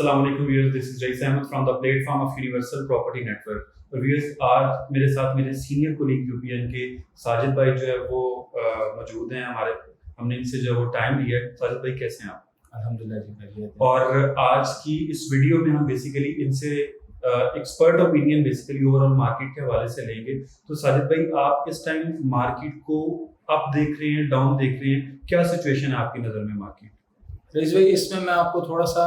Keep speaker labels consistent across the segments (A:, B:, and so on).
A: अस्सलाम वालेकुम viewers, this is Rais Ahmed from the platform of universal property network. और viewers, आज मेरे साथ मेरे सीनियर कोलीग यूपीएन के साजिद भाई जो है वो मौजूद हैं हमारे। हमने इनसे जो है वो टाइम लिया है। साजिद भाई, कैसे हैं आप?
B: अल्हम्दुलिल्लाह जी, बढ़िया।
A: और आज की इस वीडियो में हम बेसिकली इनसे expert opinion basically overall market के हवाले से लेंगे। तो साजिद भाई, आप इस टाइम मार्केट को अप देख रहे हैं, डाउन देख रहे हैं, क्या सिचुएशन है आपकी नज़र में मार्केट?
B: रईस भाई, इसमें मैं आपको थोड़ा सा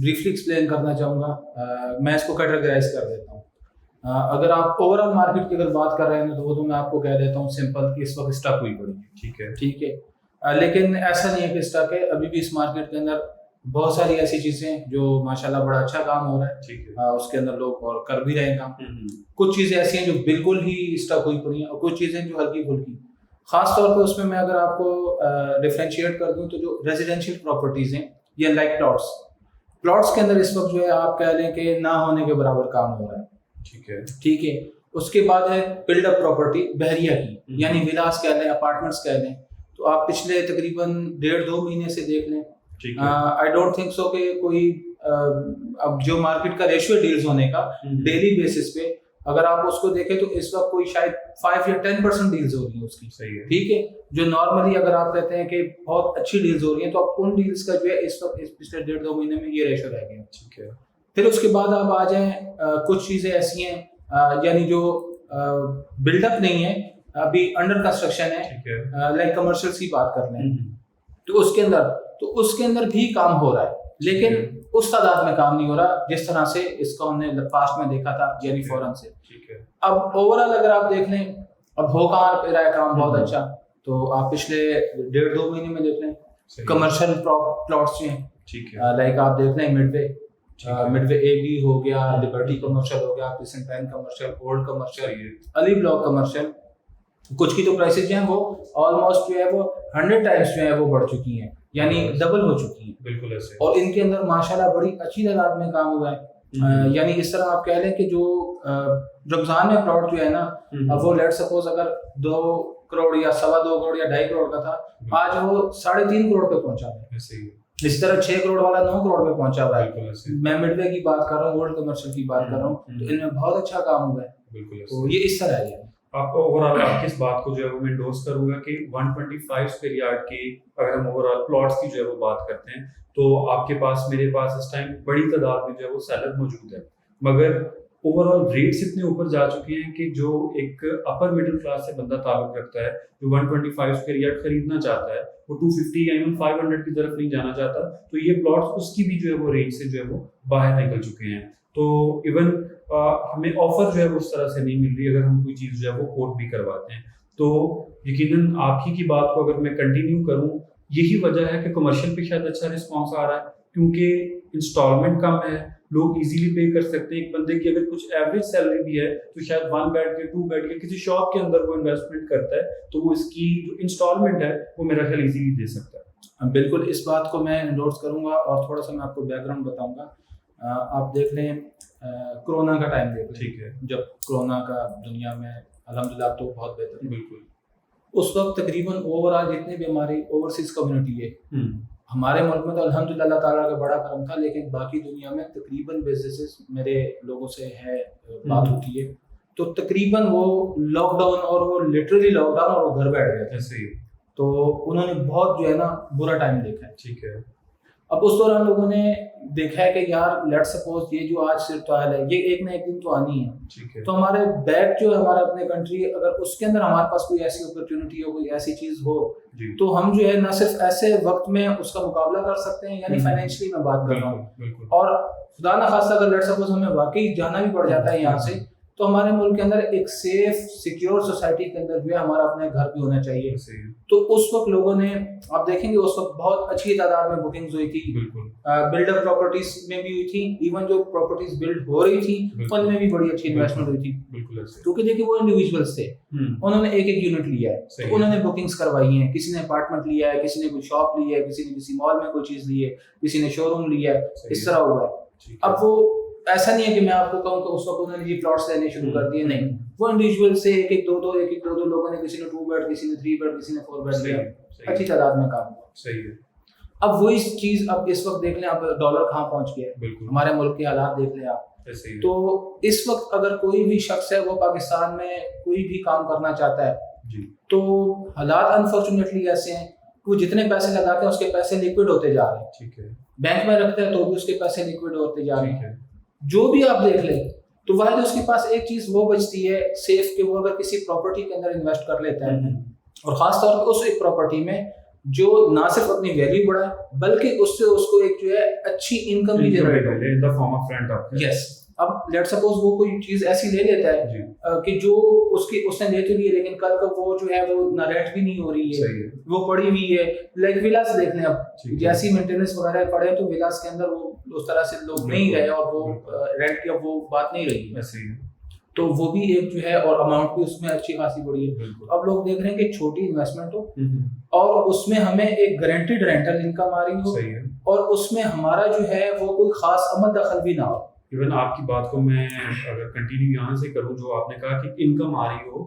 B: ब्रीफली एक्सप्लेन करना चाहूँगा। मैं इसको कैटेगराइज कर देता हूँ। अगर आप ओवरऑल मार्केट की अगर बात कर रहे हैं तो वो तो मैं आपको कह देता हूँ सिंपल कि इस वक्त स्टक हुई पड़ी है। ठीक है। लेकिन ऐसा नहीं है कि स्टक है। अभी भी इस मार्केट के अंदर बहुत सारी ऐसी चीज़ें जो माशाल्लाह बड़ा अच्छा काम हो रहा है।
A: ठीक है।
B: उसके अंदर लोग और कर भी रहे हैं काम। कुछ चीज़ें ऐसी हैं जो बिल्कुल ही स्टक हुई पड़ी हैं और कुछ चीज़ें जो हल्की फुल्की। खास तौर पे उसमें मैं अगर आपको डिफरेंशिएट कर दूं तो जो रेजिडेंशियल प्रॉपर्टीज हैं या लाइक प्लॉट्स के अंदर इस वक्त जो है आप कह लें कि ना होने के बराबर काम हो रहा है। ठीक है। उसके बाद है बिल्डअप प्रॉपर्टी बहरिया की, यानी विलास कह लें, अपार्टमेंट्स कह लें। तो आप पिछले तकरीबन 1.5-2 महीने से देख लें, आई डोंट थिंक सो कि कोई अब जो मार्केट का रेशियो डील्स होने का डेली बेसिस पे अगर आप उसको देखें तो इस वक्त कोई शायद 5 या 10% डील्स हो रही है उसकी।
A: सही है।
B: ठीक है। जो नॉर्मली अगर आप कहते हैं कि बहुत अच्छी डील्स हो रही हैं तो आप उन डील्स का जो है इस वक्त इस पिछले 1.5-2 महीने में ये रेशियो रह गया।
A: ठीक है।
B: फिर उसके बाद आप आ जाएं, कुछ चीजें ऐसी हैं यानी जो बिल्डअप नहीं है, अभी अंडर कंस्ट्रक्शन है, लाइक कमर्शियल्स की बात कर लें तो उसके अंदर भी काम हो रहा है, लेकिन उस तादाद में काम नहीं हो रहा जिस तरह से इसको हमने पास्ट में देखा था यानी फौरन से।
A: ठीक है।
B: अब ओवरऑल अगर आप देख लें, अब हो कहाँ पे रहा है काम बहुत अच्छा, तो आप पिछले 1.5-2 महीने में देख लें कमर्शियल प्लॉट्स हैं। ठीक है। लाइक आप देख लें मिडवे ए बी हो गया, लिबर्टी कमर्शियल हो गया, crescent pan commercial, old commercial, Ali block commercial. कुछ की तो प्राइसेस जो हैं वो ऑलमोस्ट जो है वो 100 टाइम्स जो है वो बढ़ चुकी हैं, यानी डबल हो चुकी हैं।
A: बिल्कुल ऐसे।
B: और इनके अंदर माशाल्लाह बड़ी अच्छी तादाद में काम हुआ है। यानी इस तरह आप कह लें कि जो रमजान में प्लॉट जो है ना, अब वो लेट सपोज अगर 2 करोड़ या 2.25 करोड़ या 2.5 करोड़ का था, आज वो 3.5 करोड़ पे पहुंचा है। इसी तरह 6 करोड़ वाला 9 करोड़ पे पहुंचा हुआ है। मैं मिडवे की बात कर रहा हूँ, ओल्ड कमर्शियल की बात कर रहा हूँ, तो इनमें बहुत अच्छा काम हुआ है। तो ये इस तरह है।
A: आपको ओवरऑल आपकी इस बात को जो है वो मैं एंडोर्स करूंगा कि 125 स्क्वायर यार्ड की अगर हम ओवरऑल प्लॉट्स की जो है वो बात करते हैं तो आपके पास, मेरे पास इस टाइम बड़ी तादाद में जो है वो सेलर मौजूद है, मगर ओवरऑल रेट्स इतने ऊपर जा चुके हैं कि जो एक अपर मिडिल क्लास से बंदा ताल्लुक रखता है, जो 125 स्क्वायर यार्ड खरीदना चाहता है, वो 250 या 500 की तरफ नहीं जाना चाहता, तो ये प्लॉट्स उसकी भी जो है वो रेंज से जो है वो बाहर निकल चुके हैं। तो इवन हमें ऑफर जो है वो उस तरह से नहीं मिल रही अगर हम कोई चीज़ जो है वो कोट भी करवाते हैं। तो यकीनन आप ही की बात को अगर मैं कंटिन्यू करूं, यही वजह है कि कमर्शियल पे शायद अच्छा रिस्पॉन्स आ रहा है, क्योंकि इंस्टॉलमेंट कम है, लोग इजीली पे कर सकते हैं। एक बंदे की अगर कुछ एवरेज सैलरी भी है तो शायद 1 बेड के 2 बेड के किसी शॉप के अंदर वो इन्वेस्टमेंट करता है, तो वो इसकी जो इंस्टॉलमेंट है वो मेरा ख्याल इजीली दे सकता है।
B: बिल्कुल, इस बात को मैं एंडोर्स करूंगा और थोड़ा सा मैं आपको बैकग्राउंड बताऊंगा। आप देख लें, कोरोना का टाइम देख लें।
A: ठीक है।
B: जब कोरोना का दुनिया में अल्हम्दुलिल्लाह तो बहुत बेहतर है।
A: बिल्कुल।
B: उस वक्त तकरीबन ओवरऑल जितनी भी हमारी ओवरसीज कम्युनिटी है, हमारे मुल्क में तो अल्हम्दुलिल्लाह अल्लाह ताला का बड़ा करम था, लेकिन बाकी दुनिया में तकरीबन बिजनेसेस मेरे लोगों से है बात होती है तो तकरीबन वो लॉकडाउन और वो लिटरली लॉकडाउन और वो घर बैठ गए थे।
A: सही।
B: तो उन्होंने बहुत जो है ना बुरा टाइम देखा है।
A: ठीक है।
B: अब उस दौरान लोगों ने देखा है कि यार लेट सपोज ये जो आज सिर्फ ट्रायल है, ये एक ना एक दिन तो आनी है।
A: ठीक है।
B: तो हमारे बैक जो है हमारा अपने कंट्री, अगर उसके अंदर हमारे पास कोई ऐसी अपॉर्चुनिटी हो, कोई ऐसी चीज हो, तो हम जो है ना सिर्फ ऐसे वक्त में उसका मुकाबला कर सकते हैं, यानी फाइनेंशियली मैं बात कर रहा हूँ। और खुदा ना खास्ता अगर लेट सपोज हमें वाकई जाना भी पड़ जाता है यहाँ से, तो हमारे मुल्क के अंदर एक सेफ सिक्योर सोसाइटी के अंदर जो है हमारा अपना घर भी होना चाहिए। तो उस वक्त लोगों ने, आप देखेंगे उस वक्त बहुत अच्छी तादाद में बुकिंग्स हुई थी, बिल्डअप प्रॉपर्टीज में भी हुई थी, इवन जो प्रॉपर्टीज बिल्ड हो रही थी उनमें भी बड़ी अच्छी इन्वेस्टमेंट हुई थी, क्योंकि देखिए वो इंडिविजुअल्स थे, उन्होंने एक यूनिट लिया है, तो उन्होंने बुकिंग्स करवाई हैं। किसी ने अपार्टमेंट लिया है, किसी ने कोई शॉप ली है, किसी ने किसी मॉल में कोई चीज ली है, किसी ने शोरूम लिया है, इस तरह हुआ है। अब वो ऐसा नहीं है कि मैं आपको कहूँ कि उस वक्त उन्होंने ये प्लॉट्स लेने शुरू कर दिए, नहीं, वो इंडिविजुअल से एक एक दो दो लोगों ने, किसी ने 2 बेड, किसी ने 3 बेड, किसी ने 4 बेड लिया, अच्छी तादाद में काम हुआ।
A: सही है।
B: अब वही चीज अब इस वक्त देख लें, अब डॉलर कहाँ पहुंच गया है, हमारे मुल्क के हालात देख लें आप। तो इस वक्त अगर कोई भी शख्स है वो पाकिस्तान में कोई भी काम करना चाहता है
A: जी,
B: तो हालात अनफॉर्चुनेटली ऐसे हैं, वो जितने पैसे लगाते हैं उसके पैसे लिक्विड होते जा रहे हैं।
A: ठीक है,
B: बैंक में रखते हैं तो भी उसके पैसे लिक्विड होते जा रहे
A: ठीक
B: हैं।
A: है,
B: जो भी आप देख लें तो वाहिद उसके पास एक चीज वो बचती है सेफ, कि वो अगर किसी प्रॉपर्टी के अंदर इन्वेस्ट कर लेता है और खास तौर पर उस एक प्रॉपर्टी में जो ना सिर्फ अपनी वैल्यू बढ़ाए बल्कि उससे उसको एक जो है अच्छी इनकम भी जनरेट हो
A: in the form of rent.
B: Yes, अब लेट सपोज वो कोई चीज ऐसी ले लेता है
A: जी,
B: कि जो उसने ले तो ली है लेकिन कल को वो जो है वो ना रेंट भी नहीं हो रही है,
A: सही है,
B: वो पड़ी हुई है। लाइक विलास देख लें, अब
A: ठीक है,
B: जैसी मेंटेनेंस वगैरह पड़े तो विलास के अंदर वो उस तरह से लोग नहीं गए और वो रेंट की अब वो बात नहीं रही है।
A: ऐसे ही है,
B: तो वो भी एक जो है और अमाउंट भी उसमें अच्छी खासी बढ़ी है।
A: बिल्कुल,
B: अब लोग देख रहे हैं कि छोटी इन्वेस्टमेंट हो और उसमें हमें एक गारंटीड रेंटल इनकम आ रही हो
A: सही है।
B: और उसमें हमारा जो है वो कोई खास अमल दखल भी ना हो।
A: इवन आपकी बात को मैं अगर कंटिन्यू यहाँ से करूँ, जो आपने कहा कि इनकम आ रही हो,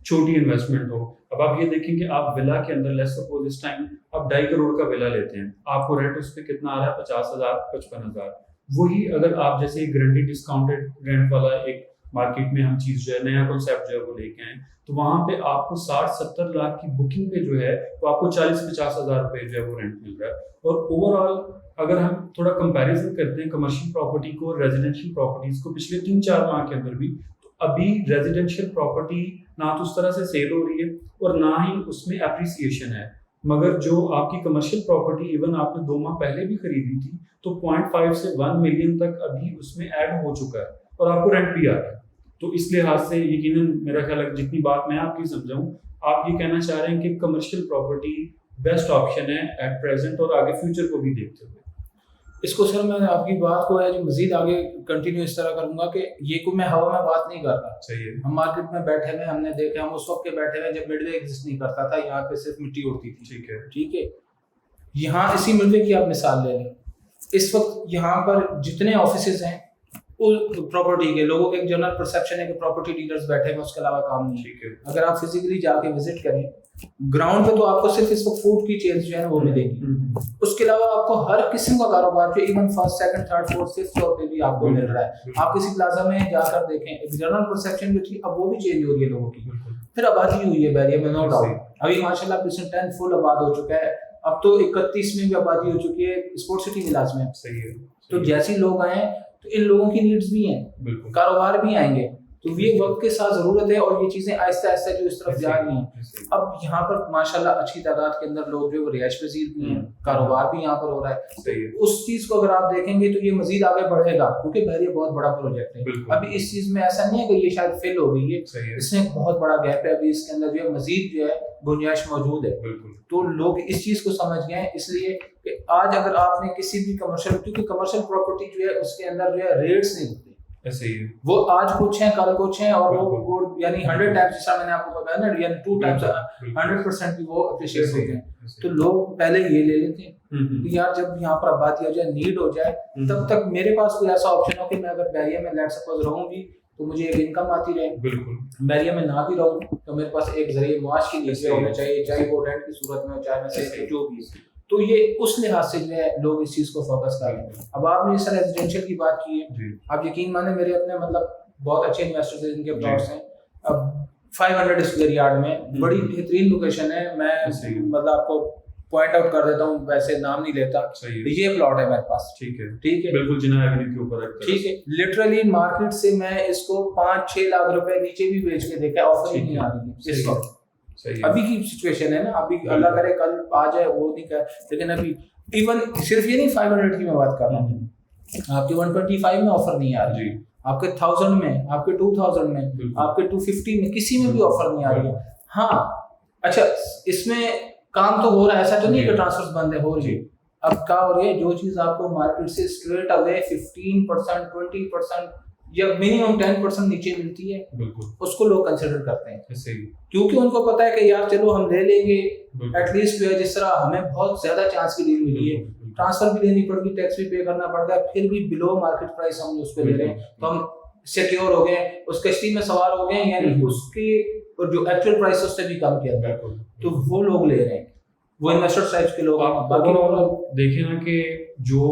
A: छोटी इन्वेस्टमेंट हो। अब आप ये देखें कि आप विला के अंदर लेट्स सपोज इस टाइम आप 2.5 करोड़ का विला लेते हैं, आपको रेंट उस पर कितना आ रहा है, 50,000 55,000। वही अगर आप जैसे एक गारंटी डिस्काउंटेड रेंट वाला एक मार्केट में हम चीज जो है नया कॉन्सेप्ट जो है वो लेके आए, तो वहां पे आपको 60-70 लाख की बुकिंग पे जो है तो आपको 40-50 हजार रुपए जो है वो रेंट मिल रहा है। और ओवरऑल अगर हम थोड़ा कंपैरिजन करते हैं कमर्शियल प्रॉपर्टी को और रेजिडेंशियल प्रॉपर्टीज को पिछले 3-4 माह के अंदर भी, तो अभी रेजिडेंशियल प्रॉपर्टी ना तो उस तरह से सेल हो रही है और ना ही उसमें एप्रिसिएशन है, मगर जो आपकी कमर्शियल प्रॉपर्टी इवन आपने 2 माह पहले भी खरीदी थी तो 0.5 से 1 मिलियन तक अभी उसमें ऐड हो चुका है और आपको रेंट भी आ रहा है। तो इस लिहाज से यकीनन मेरा ख्याल है जितनी बात मैं आपकी समझाऊं, आप ये कहना चाह रहे हैं कि कमर्शियल प्रॉपर्टी बेस्ट ऑप्शन है एट प्रेजेंट और आगे फ्यूचर को भी देखते हुए।
B: इसको सर मैं आपकी बात को है जो मजीद आगे कंटिन्यू इस तरह करूंगा कि ये को मैं हवा में बात नहीं कर रहा।
A: सही है,
B: हम मार्केट में बैठे हुए हमने देखा, हम उस वक्त के बैठे हुए जब मिडवे एग्जिस्ट नहीं करता था, यहाँ पे सिर्फ मिट्टी उड़ती थी।
A: ठीक है,
B: ठीक है, यहाँ इसी मिडवे की आप मिसाल ले लें, इस वक्त यहाँ पर जितने ऑफिसेज हैं प्रॉपर्टी के, लोगों के एक जनरल परसेप्शन है कि प्रॉपर्टी डीलर्स बैठे हैं, उसके अलावा काम नहीं है।
A: ठीक है,
B: अगर आप फिजिकली जाके विजिट करें ग्राउंड पे तो आपको सिर्फ इस वक्त फूड की चेन्स जो है वो मिलेगी, उसके अलावा आपको हर किस्म का कारोबार जो even first second third fourth fifth floor पे भी आपको मिल रहा है। आप किसी प्लाजा में जाकर देखें, एक जनरल परसेप्शन जो थी अब वो भी चेंज हो रही है लोगों की। फिर आबादी हुई है बैरियर में, नो डाउट, अभी माशाल्लाह परसेंट 10 फुल आबाद हो चुका है, अब तो 31 में भी आबादी हो चुकी है स्पोर्ट सिटी विलास में।
A: सही है,
B: तो जैसे लोग आए तो इन लोगों की नीड्स भी हैं, कारोबार भी आएंगे, तो ये वक्त के साथ जरूरत है और ये चीजें आहिस्ता आहिस्ता जो इस तरफ जा रही हैं। अब यहाँ पर माशाल्लाह अच्छी तादाद के अंदर लोग जो रिहायश पजीर भी हैं, कारोबार भी यहाँ पर हो रहा है।
A: सही है,
B: उस चीज को अगर आप देखेंगे तो ये मजीद आगे बढ़ेगा क्योंकि बहरिया बहुत बड़ा प्रोजेक्ट है। अभी इस चीज में ऐसा नहीं है कि ये शायद फेल हो गई है, इसमें एक बहुत बड़ा गैप है, अभी इसके अंदर जो है मजीद जो है गुंजाइश मौजूद है। तो लोग इस चीज को समझ गए हैं, इसलिए कि आज अगर आपने किसी भी कमर्शियल, क्योंकि कमर्शियल प्रॉपर्टी जो है उसके अंदर जो है रेट्स नहीं होते,
A: ऐसे ही
B: वो आज कुछ हैं कल कुछ हैं और वो यानी 100 टाइम्स, जैसा मैंने आपको बताया ना, यानी 2 टाइम्स 100% भी वो अप्रिशिएट होते हैं। तो लोग पहले ये ले लेते हैं कि यार जब यहाँ पर आबादी हो जाए, नीड हो जाए, तब तक मेरे पास कोई ऐसा ऑप्शन हो कि मैं अगर बैरिया में लेट सपोज रहूं भी तो मुझे एक इनकम आती रहे,
A: बिल्कुल
B: बैरिया में ना भी रहूं तो मेरे पास एक जरिए मुआश की नीचे होना चाहिए, चाहे वो रेंट की सूरत में हो, चाहे मैं से जो भी। तो ये उस लिहाज से जो है लोग इस चीज को फोकस कर रहे हैं। अब आपने इस रेजिडेंशियल की बात की है, आप यकीन माने मेरे अपने मतलब बहुत अच्छे इन्वेस्टर्स हैं जिनके प्लॉट्स हैं, अब 500 स्क्वायर यार्ड में बड़ी बेहतरीन लोकेशन है। मैं मतलब आपको पॉइंट आउट कर देता हूँ, वैसे नाम नहीं लेता, तो ये प्लॉट है मेरे पास। ठीक है, ठीक है,
A: बिल्कुल जिना एवेन्यू के ऊपर,
B: ठीक है। लिटरली मार्केट से मैं इसको 5-6 लाख रुपए नीचे भी बेच के देखा, ऑफर ही नहीं आ रही है इस वक्त। अभी की सिचुएशन है ना, अभी अल्लाह करे कल आ जाए वो नहीं कर, लेकिन अभी इवन सिर्फ ये नहीं 500 की मैं बात कर रहा हूँ, आपके 125 में ऑफर नहीं आ रही, आपके 1000 में, आपके 2000 में, आपके 250 में, किसी में भी ऑफर नहीं आ रही है। हाँ अच्छा, इसमें काम तो हो रहा है, ऐसा तो नहीं कि ट्रांसफर्स बंद है, हो रही है। अब क्या हो रही है, जो चीज आपको मार्केट से स्ट्रेट अवे 15%, 20% या मिनिमम 10% नीचे मिलती है, उसको लोग कंसिडर करते हैं, क्योंकि उनको पता है कि यार चलो हम ले लेंगे एटलीस्ट जो है, जिस तरह हमें बहुत ज्यादा चांस की डील मिली है, ट्रांसफर भी लेनी पड़ेगी, टैक्स भी पे करना पड़ता है, फिर भी बिलो मार्केट प्राइस हम उसको ले रहे हैं, तो हम सिक्योर हो गए, उस कश्ती में सवार हो गए, यानी उसकी जो एक्चुअल प्राइस उससे भी कम किया, तो वो लोग ले रहे हैं। वो इन्वेस्टर टाइप के लोग
A: आप ओवरऑल देखें ना कि जो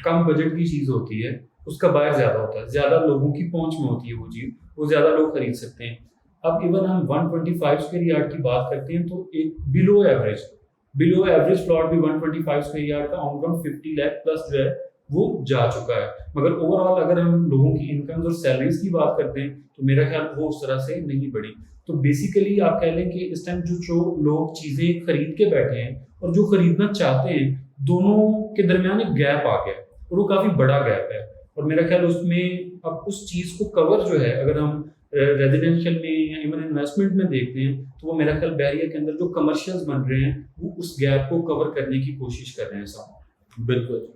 A: कम बजट की चीज होती है उसका बायर ज्यादा होता है, ज्यादा लोगों की पहुंच में होती है वो चीज, वो ज्यादा लोग खरीद सकते हैं। अब इवन हम 125 स्क्वायर यार्ड की बात करते हैं तो एक बिलो एवरेज प्लॉट भी 125 स्क्वायर यार्ड का ऑन 50 लाख प्लस जो है वो जा चुका है। मगर ओवरऑल अगर हम लोगों की इनकम्स और सैलरीज की बात करते हैं तो मेरा ख्याल वो उस तरह से नहीं बढ़ी। तो बेसिकली आप कह लें कि इस टाइम जो लोग चीजें खरीद के बैठे हैं और जो खरीदना चाहते हैं, दोनों के दरमियान एक गैप आ गया और वो काफी बड़ा गैप है। और मेरा ख्याल उसमें अब उस चीज को कवर जो है, अगर हम रेजिडेंशियल में या इवन इन्वेस्टमेंट में देखते हैं तो वो मेरा ख्याल बैरियर के अंदर जो कमर्शियल्स बन रहे हैं वो उस गैप को कवर करने की कोशिश कर रहे हैं सब।
B: बिल्कुल।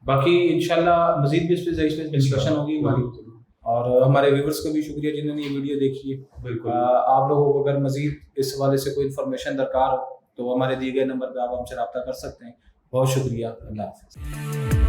B: बाकी इंशाल्लाह मजीद भी इस पे डिस्कशन होगी हमारी, और हमारे व्यूवर्स का भी शुक्रिया जिन्होंने ये वीडियो देखी है।
A: बिल्कुल।
B: आप लोगों को अगर मजीद इस हवाले से कोई इन्फॉर्मेशन दरकार हो तो हमारे दिए गए नंबर पे आप हमसे रब्ता कर सकते हैं। बहुत शुक्रिया। अल्लाह हाफ़िज़।